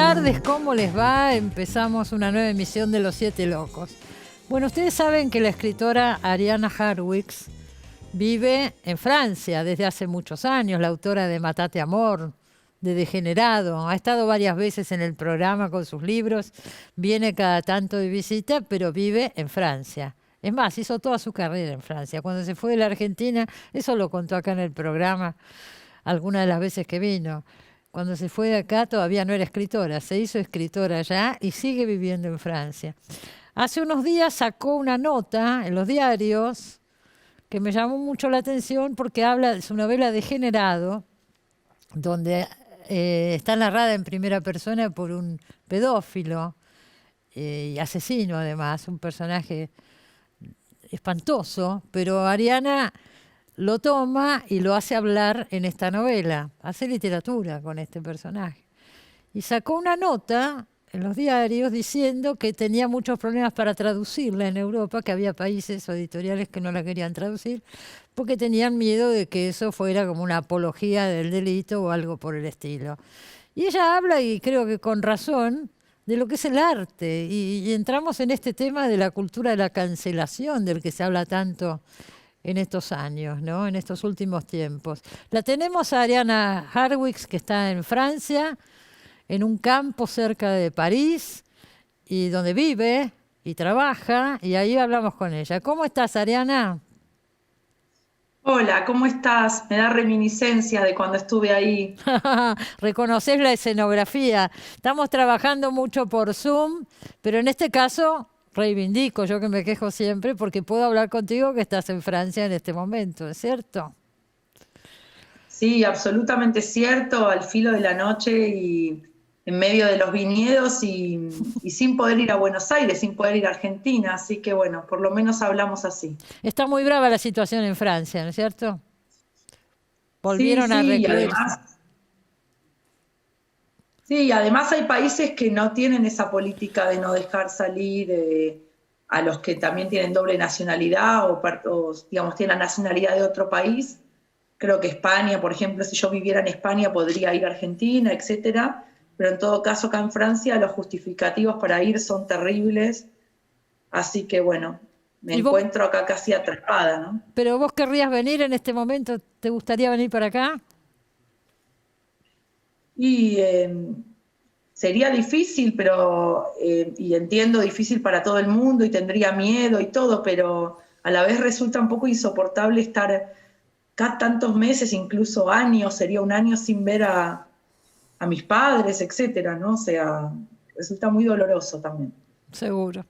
tardes, ¿cómo les va? Empezamos una nueva emisión de Los Siete Locos. Bueno, ustedes saben que la escritora Arianna Harwicz vive en Francia desde hace muchos años, la autora de Matate Amor, de Degenerado. Ha estado varias veces en el programa con sus libros, viene cada tanto de visita, pero vive en Francia. Es más, hizo toda su carrera en Francia. Cuando se fue de la Argentina, eso lo contó acá en el programa algunas de las veces que vino. Cuando se fue de acá todavía no era escritora, se hizo escritora allá y sigue viviendo en Francia. Hace unos días sacó una nota en los diarios que me llamó mucho la atención porque habla de su novela Degenerado, donde está narrada en primera persona por un pedófilo y asesino además, un personaje espantoso, pero Arianna lo toma y lo hace hablar en esta novela, hace literatura con este personaje. Y sacó una nota en los diarios diciendo que tenía muchos problemas para traducirla en Europa, que había países o editoriales que no la querían traducir, porque tenían miedo de que eso fuera como una apología del delito o algo por el estilo. Y ella habla, y creo que con razón, de lo que es el arte. Y entramos en este tema de la cultura de la cancelación, del que se habla tanto en estos años, ¿no? En estos últimos tiempos. La tenemos a Arianna Harwicz, que está en Francia, en un campo cerca de París, y donde vive y trabaja, y ahí hablamos con ella. ¿Cómo estás, Arianna? Hola, ¿cómo estás? Me da reminiscencia de cuando estuve ahí. Reconoces la escenografía. Estamos trabajando mucho por Zoom, pero en este caso reivindico, yo que me quejo siempre, porque puedo hablar contigo que estás en Francia en este momento, ¿es cierto? Sí, absolutamente cierto, al filo de la noche y en medio de los viñedos y sin poder ir a Buenos Aires, sin poder ir a Argentina, así que bueno, por lo menos hablamos así. Está muy brava la situación en Francia, ¿no es cierto? Sí, Volvieron a sí, y recluirse. además, sí, además hay países que no tienen esa política de no dejar salir a los que también tienen doble nacionalidad o, digamos, tienen la nacionalidad de otro país. Creo que España, por ejemplo, si yo viviera en España podría ir a Argentina, etcétera, pero en todo caso acá en Francia los justificativos para ir son terribles, así que bueno, me ¿Y vos, encuentro acá casi atrapada, ¿no? pero vos querrías venir en este momento? ¿Te gustaría venir para acá? Y sería difícil, pero, y entiendo, difícil para todo el mundo y tendría miedo y todo, pero a la vez resulta un poco insoportable estar acá tantos meses, incluso años, sería un año sin ver a mis padres, etcétera, ¿no? O sea, resulta muy doloroso también. Seguro.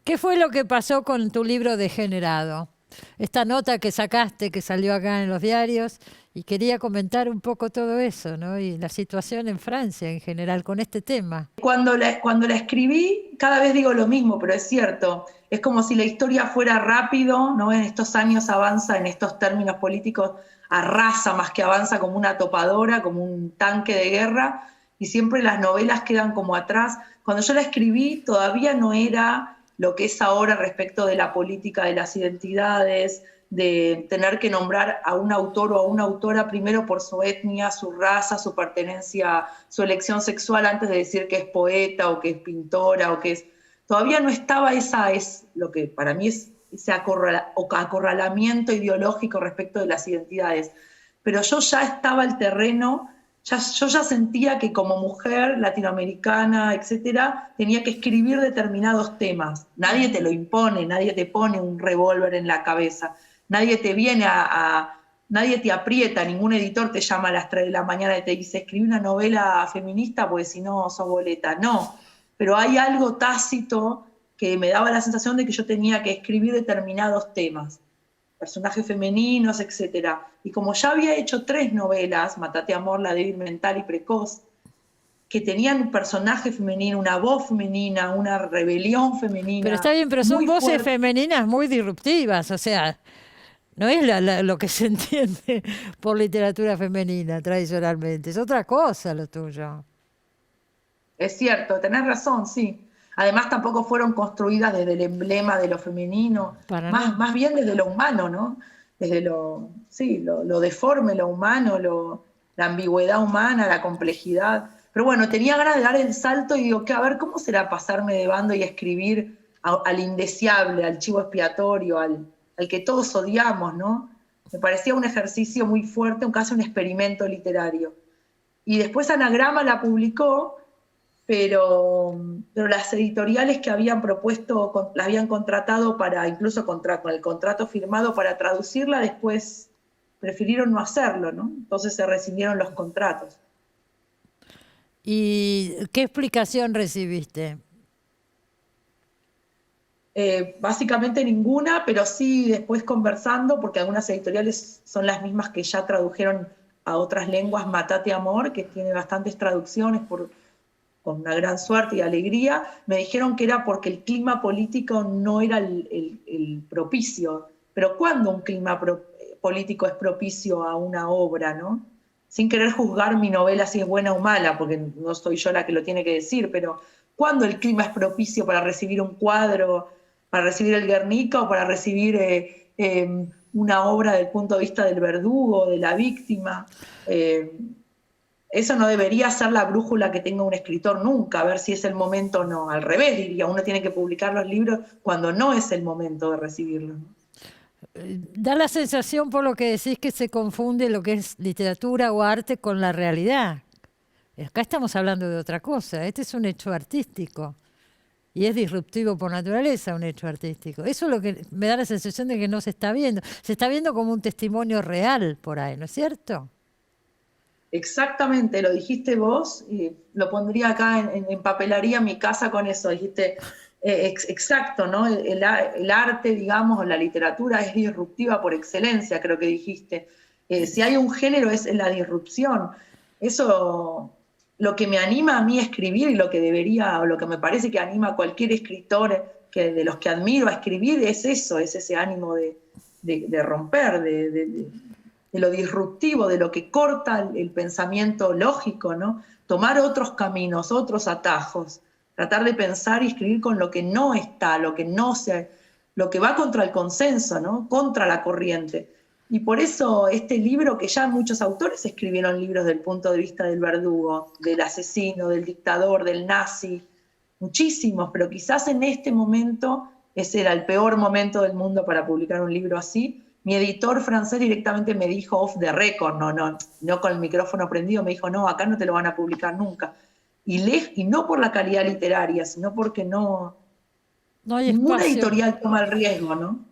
¿Qué fue lo que pasó con tu libro Degenerado? Esta nota que sacaste, que salió acá en los diarios, y quería comentar un poco todo eso, ¿no? Y la situación en Francia en general con este tema. Cuando la escribí, cada vez digo lo mismo, pero es cierto, es como si la historia fuera rápido, ¿no? En estos años avanza, en estos términos políticos, arrasa más que avanza como una topadora, como un tanque de guerra, y siempre las novelas quedan como atrás. Cuando yo la escribí, todavía no era lo que es ahora respecto de la política de las identidades, de tener que nombrar a un autor o a una autora primero por su etnia, su raza, su pertenencia, su elección sexual, antes de decir que es poeta o que es pintora o que es... Todavía no estaba esa, es lo que para mí es ese acorralamiento ideológico respecto de las identidades. Pero yo ya estaba al terreno, yo ya sentía que como mujer latinoamericana, etcétera, tenía que escribir determinados temas. Nadie te lo impone, nadie te pone un revólver en la cabeza. Nadie te viene nadie te aprieta, ningún editor te llama a las 3 de la mañana y te dice, escribí una novela feminista porque si no sos boleta. No, pero hay algo tácito que me daba la sensación de que yo tenía que escribir determinados temas, personajes femeninos, etcétera. Y como ya había hecho 3 novelas, Matate Amor, La débil mental y Precoz, que tenían un personaje femenino, una voz femenina, una rebelión Pero está femenina bien, pero son muy voces fuerte. femeninas muy disruptivas, o sea, no es lo que se entiende por literatura femenina tradicionalmente, es otra cosa lo tuyo. Es cierto, tenés razón, sí. Además tampoco fueron construidas desde el emblema de lo femenino, Para más, nada. más bien desde lo humano, ¿no? Desde lo deforme, lo humano, la ambigüedad humana, la complejidad. Pero bueno, tenía ganas de dar el salto y digo, que a ver, ¿cómo será pasarme de bando y escribir al indeseable, al chivo expiatorio, al que todos odiamos, ¿no? Me parecía un ejercicio muy fuerte, casi un experimento literario. Y después Anagrama la publicó, pero las editoriales que habían propuesto, la habían contratado para, incluso con el contrato firmado para traducirla, después prefirieron no hacerlo, ¿no? Entonces se rescindieron los contratos. ¿Y qué explicación recibiste? Básicamente ninguna, pero sí después conversando, porque algunas editoriales son las mismas que ya tradujeron a otras lenguas Matate Amor, que tiene bastantes traducciones con una gran suerte y alegría, me dijeron que era porque el clima político no era el propicio. Pero ¿cuándo un clima político es propicio a una obra, no? Sin querer juzgar mi novela si es buena o mala, porque no soy yo la que lo tiene que decir, pero ¿cuándo el clima es propicio para recibir un cuadro, para recibir el Guernica o para recibir una obra del punto de vista del verdugo, de la víctima? Eso no debería ser la brújula que tenga un escritor nunca, a ver si es el momento o no. Al revés, diría, uno tiene que publicar los libros cuando no es el momento de recibirlos, ¿no? Da la sensación, por lo que decís, que se confunde lo que es literatura o arte con la realidad. Acá estamos hablando de otra cosa. Este es un hecho artístico. Y es disruptivo por naturaleza un hecho artístico. Eso es lo que me da la sensación de que no se está viendo. Se está viendo como un testimonio real por ahí, ¿no es cierto? Exactamente, lo dijiste vos, y lo pondría acá en papelería en mi casa con eso. Dijiste, exacto, ¿no? El arte, digamos, o la literatura es disruptiva por excelencia, creo que dijiste. Si hay un género es la disrupción. Eso, lo que me anima a mí a escribir y lo que debería, o lo que me parece que anima a cualquier escritor de los que admiro a escribir, es eso, es ese ánimo de romper, de lo disruptivo, de lo que corta el pensamiento lógico, ¿no? Tomar otros caminos, otros atajos, tratar de pensar y escribir con lo que no está, lo que va contra el consenso, ¿no? Contra la corriente. Y por eso este libro, que ya muchos autores escribieron libros del punto de vista del verdugo, del asesino, del dictador, del nazi, muchísimos, pero quizás en este momento ese era el peor momento del mundo para publicar un libro así. Mi editor francés directamente me dijo off the record, no con el micrófono prendido, me dijo, no, acá no te lo van a publicar nunca. Y no por la calidad literaria, sino porque no hay ninguna espacio. editorial toma el riesgo, ¿no?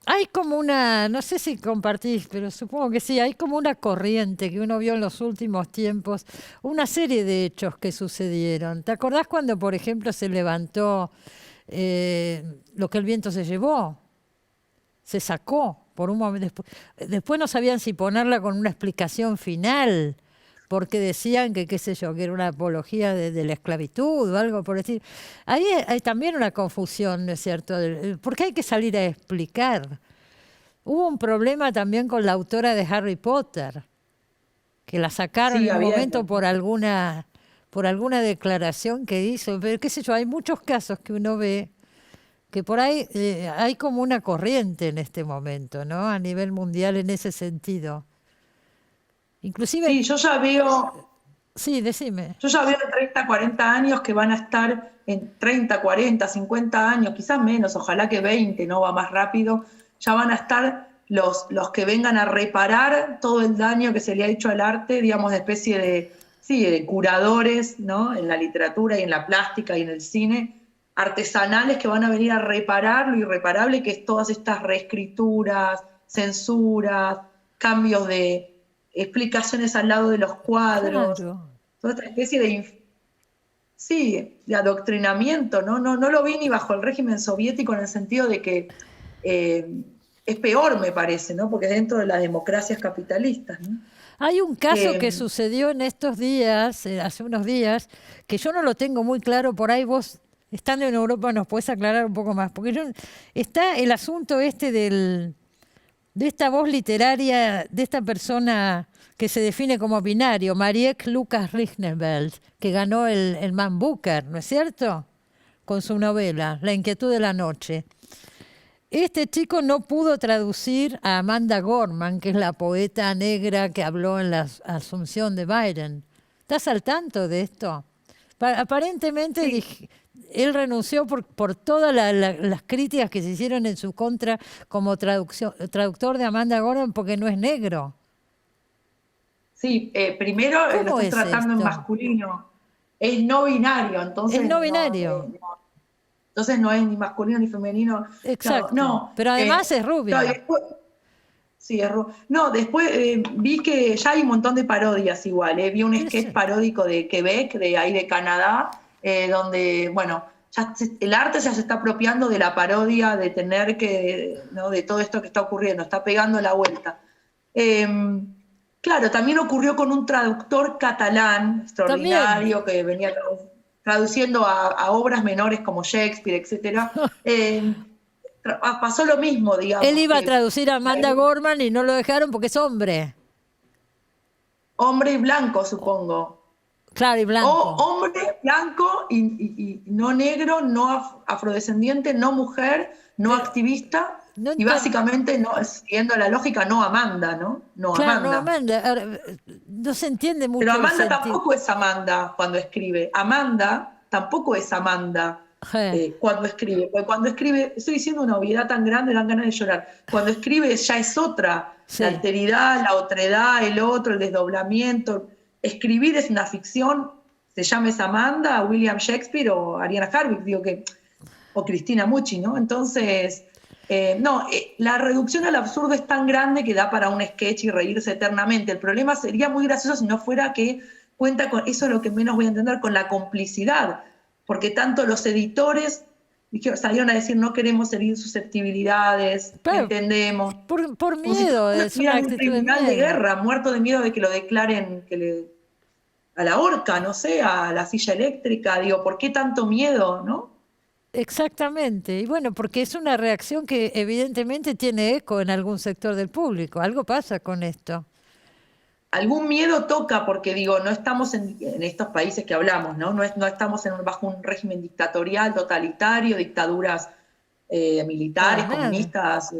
Hay como una, no sé si compartís, pero supongo que sí, hay como una corriente que uno vio en los últimos tiempos, una serie de hechos que sucedieron. ¿Te acordás cuando, por ejemplo, se levantó lo que el viento se llevó? Se sacó por un momento. Después no sabían si ponerla con una explicación final, porque decían que, qué sé yo, que era una apología de la esclavitud o algo por decir. Ahí hay también una confusión, ¿no es cierto? Porque hay que salir a explicar. Hubo un problema también con la autora de Harry Potter, que la sacaron Sí, en un había momento por alguna declaración que hizo. Pero qué sé yo, hay muchos casos que uno ve que por ahí hay como una corriente en este momento, ¿no? A nivel mundial en ese sentido. Inclusive, Sí, sí, decime. yo ya veo en 30, 40 años que van a estar en 30, 40, 50 años, quizás menos, ojalá que 20, no va más rápido, ya van a estar los que vengan a reparar todo el daño que se le ha hecho al arte, digamos, de especie de curadores, ¿no? En la literatura y en la plástica y en el cine, artesanales que van a venir a reparar lo irreparable que es todas estas reescrituras, censuras, cambios de explicaciones al lado de los cuadros, Claro. toda esta especie de adoctrinamiento, ¿no? No lo vi ni bajo el régimen soviético en el sentido de que es peor, me parece, ¿no? Porque es dentro de las democracias capitalistas, ¿no? Hay un caso que sucedió en estos días, hace unos días, que yo no lo tengo muy claro, por ahí vos, estando en Europa, nos podés aclarar un poco más, porque está el asunto este de esta voz literaria, de esta persona que se define como binario, Marieke Lucas Richneveld, que ganó el Man Booker, ¿no es cierto? Con su novela, La inquietud de la noche. Este chico no pudo traducir a Amanda Gorman, que es la poeta negra que habló en la asunción de Biden. ¿Estás al tanto de esto? Aparentemente Sí, él renunció por todas las críticas que se hicieron en su contra como traductor de Amanda Gorman porque no es negro. sí, primero lo ¿Cómo estás es tratando en esto? masculino. Es no binario, Es entonces no binario. entonces no es ni masculino ni femenino. Claro, Exacto. no. Pero además es Claro, y rubio. después, sí, no, después vi que ya hay un montón de parodias igual. Vi un Es- sketch paródico de Quebec, de ahí de Canadá, donde, bueno, el arte ya se está apropiando de la parodia, de tener que, ¿no? De todo esto que está ocurriendo, está pegando la vuelta. Eh, claro, también ocurrió con un traductor catalán También. extraordinario que venía traduciendo a obras menores como Shakespeare, etcétera. Pasó lo mismo, Él digamos, iba a que traducir a Amanda Gorman y no lo dejaron porque es hombre. hombre y blanco, supongo. Claro, y O blanco. hombre blanco y no negro, no afrodescendiente, no mujer, no Pero activista, no y enten- básicamente, no, siguiendo la lógica, no Amanda, ¿no? No Claro, no, Amanda. Amanda, ahora, no se entiende Pero mucho el Amanda sentido. tampoco es Amanda cuando escribe. Amanda tampoco es Amanda cuando escribe. Porque cuando escribe, estoy diciendo una obviedad tan grande, dan ganas de llorar. Cuando escribe ya es otra. La Sí. alteridad, la otredad, el otro, el desdoblamiento. Escribir es una ficción, se llame Amanda, William Shakespeare o Ariana Harvey, digo que, o Cristina Mucci, ¿no? Entonces, no, la reducción al absurdo es tan grande que da para un sketch y reírse eternamente. El problema sería muy gracioso si no fuera que cuenta con, eso es lo que menos voy a entender, con la complicidad, porque tanto los editores salieron a decir no queremos herir susceptibilidades, Claro, entendemos, por como si miedo, es una estuvieran en un actitud de tribunal de miedo. guerra, muerto de miedo de que lo declaren a la horca, no sé, a la silla eléctrica, digo, ¿por qué tanto miedo, no? Exactamente. Y bueno, porque es una reacción que evidentemente tiene eco en algún sector del público. Algo pasa con esto. Algún miedo toca, porque digo, no estamos en estos países que hablamos, ¿no? No estamos bajo un régimen dictatorial, totalitario, dictaduras Para militares, nada. comunistas,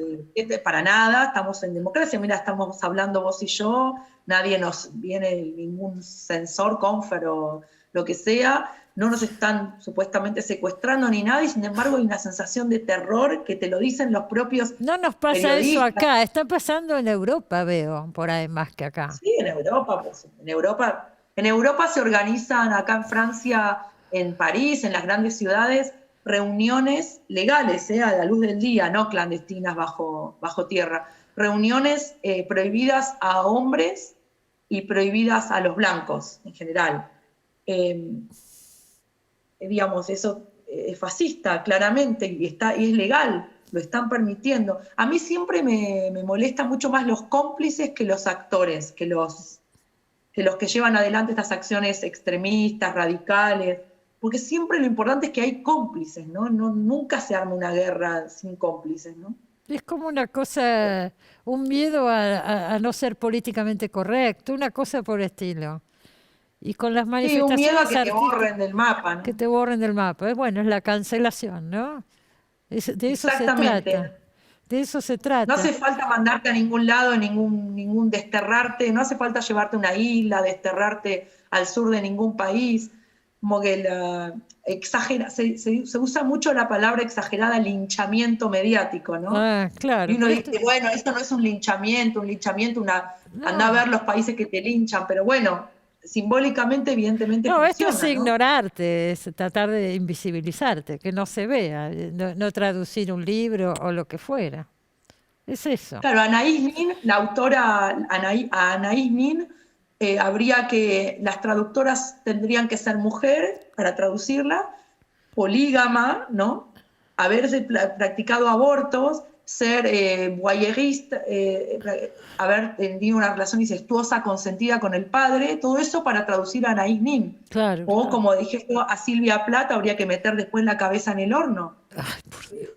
para nada, estamos en democracia, mira, estamos hablando vos y yo, nadie nos viene, ningún censor, confer o lo que sea, no nos están supuestamente secuestrando ni nada, y sin embargo hay una sensación de terror que te lo dicen los propios No nos pasa eso periodistas. acá. Está pasando en Europa, veo, por ahí más que acá. Sí, en Europa, pues, en Europa se organizan acá en Francia, en París, en las grandes ciudades, reuniones legales, a la luz del día, no clandestinas bajo tierra, reuniones prohibidas a hombres y prohibidas a los blancos en general. Eh, digamos, eso es fascista, claramente, y es legal, lo están permitiendo. A mí siempre me molesta mucho más los cómplices que los actores, que los que llevan adelante estas acciones extremistas, radicales, porque siempre lo importante es que hay cómplices, ¿no? Nunca se arma una guerra sin cómplices, ¿no? Es como una cosa, un miedo a no ser políticamente correcto, una cosa por el estilo. Y con las Sí, un miedo a manifestaciones que te artísticas borren del mapa, que ¿no? te borren del mapa. Bueno, es la cancelación, ¿no? De eso se trata. Exactamente. De eso se No trata. hace falta mandarte a ningún lado, ningún desterrarte, no hace falta llevarte a una isla, desterrarte al sur de ningún país. Como que se usa mucho la palabra exagerada linchamiento mediático, ¿no? Ah, Y claro, uno pero dice, bueno, esto no es un linchamiento, anda a no, ver los países que te linchan, pero bueno, simbólicamente, evidentemente no, esto es funciona, ¿no? ignorarte, es tratar de invisibilizarte, que no se vea, no traducir un libro o lo que fuera. Es eso. Claro, Anaïs Nin, la autora Anaïs Nin, habría que, las traductoras tendrían que ser mujer para traducirla, polígama, ¿no? Haberse practicado abortos, ser voyeurista, haber tenido una relación incestuosa consentida con el padre, todo eso para traducir a Anaïs Nin. Claro, O claro. como dije yo, a Silvia Plata habría que meter después la cabeza en el horno. Ay, por Dios.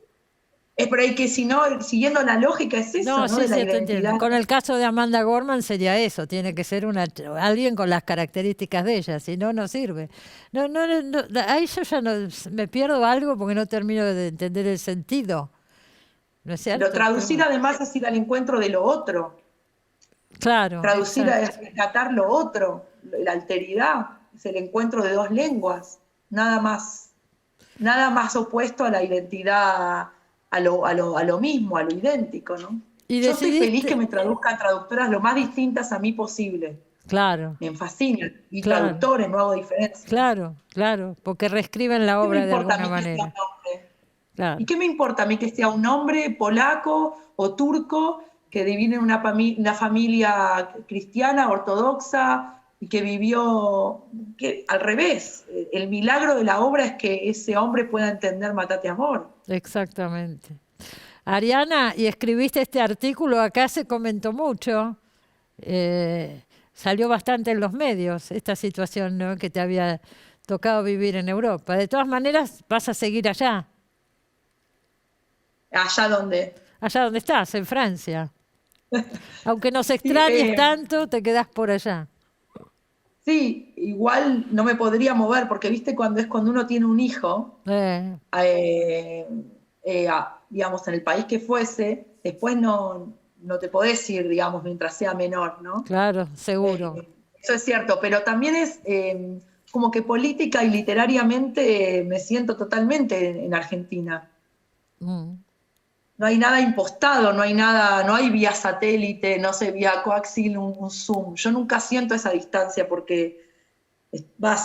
Es por ahí que si no, siguiendo la lógica es eso, No, ¿no? sí, De la sí, te identidad. entiendo. Con el caso de Amanda Gorman sería eso, tiene que ser alguien con las características de ella, si no, no sirve. Ahí yo ya no, me pierdo algo porque no termino de entender el sentido, ¿no es Pero cierto? Pero traducir bueno, además es ir al encuentro de lo otro. claro, Traducir exacto. es rescatar lo otro. la alteridad, es el encuentro de dos lenguas, nada más opuesto a la identidad, a lo mismo, a lo idéntico, ¿no? Y Yo estoy feliz decidiste, que me traduzcan traductoras lo más distintas a mí posible. claro, Me fascinan. Y claro, traductores, no hago diferencia. claro, porque reescriben la ¿Qué me obra de importa a alguna mí que sea manera. un hombre? Claro, ¿Y qué me importa a mí que sea un hombre polaco o turco que viene de una familia cristiana, ortodoxa, y que vivió al revés? El milagro de la obra es que ese hombre pueda entender Matate Amor. exactamente. Ariana, y escribiste este artículo, acá se comentó mucho, salió bastante en los medios esta situación, ¿no?, que te había tocado vivir en Europa. De todas maneras, vas a seguir allá donde estás, en Francia. Aunque nos Sí, extrañes tanto, te quedás por allá. sí, igual no me podría mover, porque viste cuando uno tiene un hijo, Eh, eh, digamos, en el país que fuese, después no te podés ir, digamos, mientras sea menor, ¿no? claro, seguro. Eso es cierto, pero también es como que política y literariamente me siento totalmente en Argentina. Mm. No hay nada impostado, no hay vía satélite, no sé, vía coaxil, un Zoom. Yo nunca siento esa distancia porque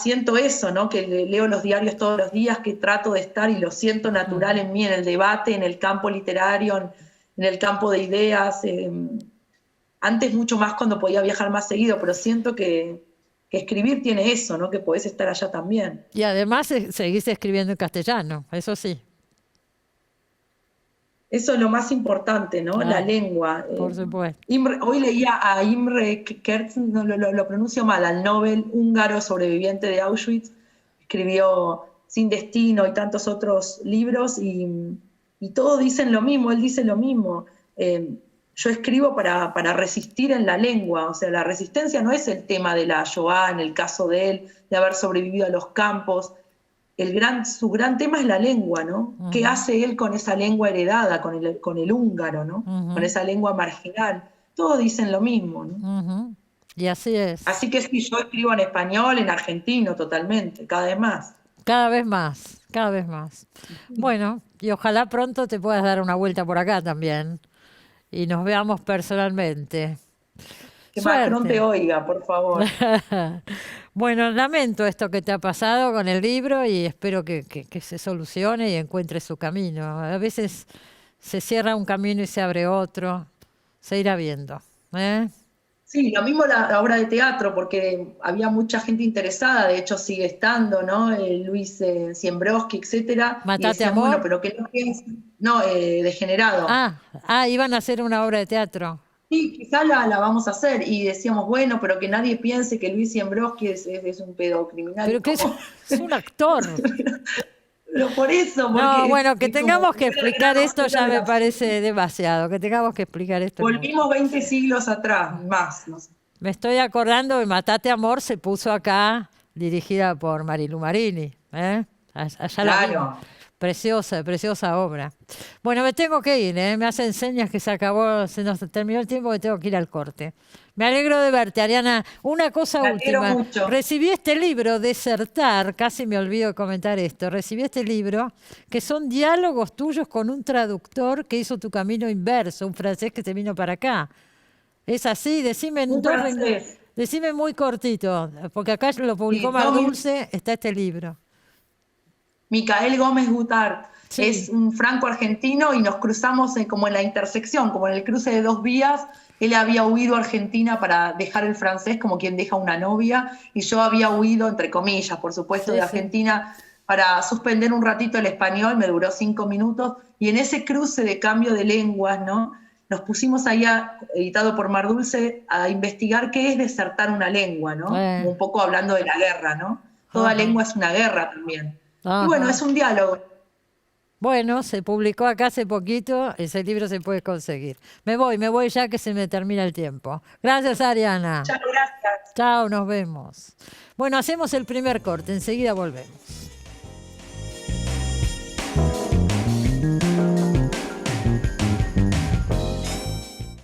siento eso, ¿no? Que leo los diarios todos los días, que trato de estar y lo siento natural en mí, en el debate, en el campo literario, en el campo de ideas. Antes mucho más cuando podía viajar más seguido, pero siento que escribir tiene eso, ¿no? Que podés estar allá también. Y además seguís escribiendo en castellano, eso sí. Eso es lo más importante, ¿no? La Ah, lengua. por supuesto. Hoy leía a Imre Kertész, no lo pronuncio mal, al Nobel húngaro sobreviviente de Auschwitz. Escribió Sin Destino y tantos otros libros y todos dicen lo mismo, él dice lo mismo. Yo escribo para resistir en la lengua, o sea, la resistencia no es el tema de la Shoah, en el caso de él, de haber sobrevivido a los campos. Su gran tema es la lengua, ¿no? ¿Qué hace él con esa lengua heredada, con el húngaro, ¿no? Con esa lengua marginal. Todos dicen lo mismo, ¿no? Y así es. Así que sí, yo escribo en español, en argentino, totalmente, cada vez más. Cada vez más, cada vez más. Bueno, y ojalá pronto te puedas dar una vuelta por acá también y nos veamos personalmente. Que Macron te Suerte. oiga, por favor. Bueno, lamento esto que te ha pasado con el libro y espero que se solucione y encuentre su camino. A veces se cierra un camino y se abre otro. Se irá viendo. ¿Eh? Sí, lo mismo la obra de teatro, porque había mucha gente interesada, de hecho sigue estando, ¿no? Luis Siembroski, etcétera, y ¿Matate decían, bueno, amor? pero que no piensen, no, Degenerado. Iban a hacer una obra de teatro. Sí, quizá la vamos a hacer, y decíamos, bueno, pero que nadie piense que Luis Siembroski es un pedocriminal. Pero que es un actor. Pero por eso, No, porque bueno, que es como, tengamos que explicar esto ya me parece demasiado, que tengamos que explicar esto. volvimos 20 siglos atrás, más, no sé. Me estoy acordando de Matate Amor, se puso acá, dirigida por Marilu Marini. ¿Eh? Allá la vimos. Claro. Preciosa, preciosa obra. Bueno, me tengo que ir, ¿eh? Me hacen señas que se acabó, se nos terminó el tiempo, que tengo que ir al corte. Me alegro de verte, Ariana. Una cosa Me alegro última. mucho. Recibí este libro, Desertar, casi me olvido de comentar esto. Recibí este libro, que son diálogos tuyos con un traductor que hizo tu camino inverso, un francés que se vino para acá. Es así, decime en Un dos francés. decime muy cortito, porque acá lo publicó Sí, Mar Dulce, está este libro. Micael Gómez Gutart. Sí. Es un franco-argentino y nos cruzamos como en la intersección, como en el cruce de dos vías. Él había huido a Argentina para dejar el francés como quien deja una novia, y yo había huido, entre comillas, por supuesto, Sí, de sí. Argentina para suspender un ratito el español, me duró 5 minutos, y en ese cruce de cambio de lenguas, ¿no? Nos pusimos ahí, editado por Mar Dulce, a investigar qué es desertar una lengua, ¿no? Como un poco hablando de la guerra, ¿no? Toda lengua es una guerra también. Y bueno, es un diálogo. Bueno, se publicó acá hace poquito, ese libro se puede conseguir. Me voy ya que se me termina el tiempo. Gracias, Ariana. Chao, gracias. Chao, nos vemos. Bueno, hacemos el primer corte, enseguida volvemos.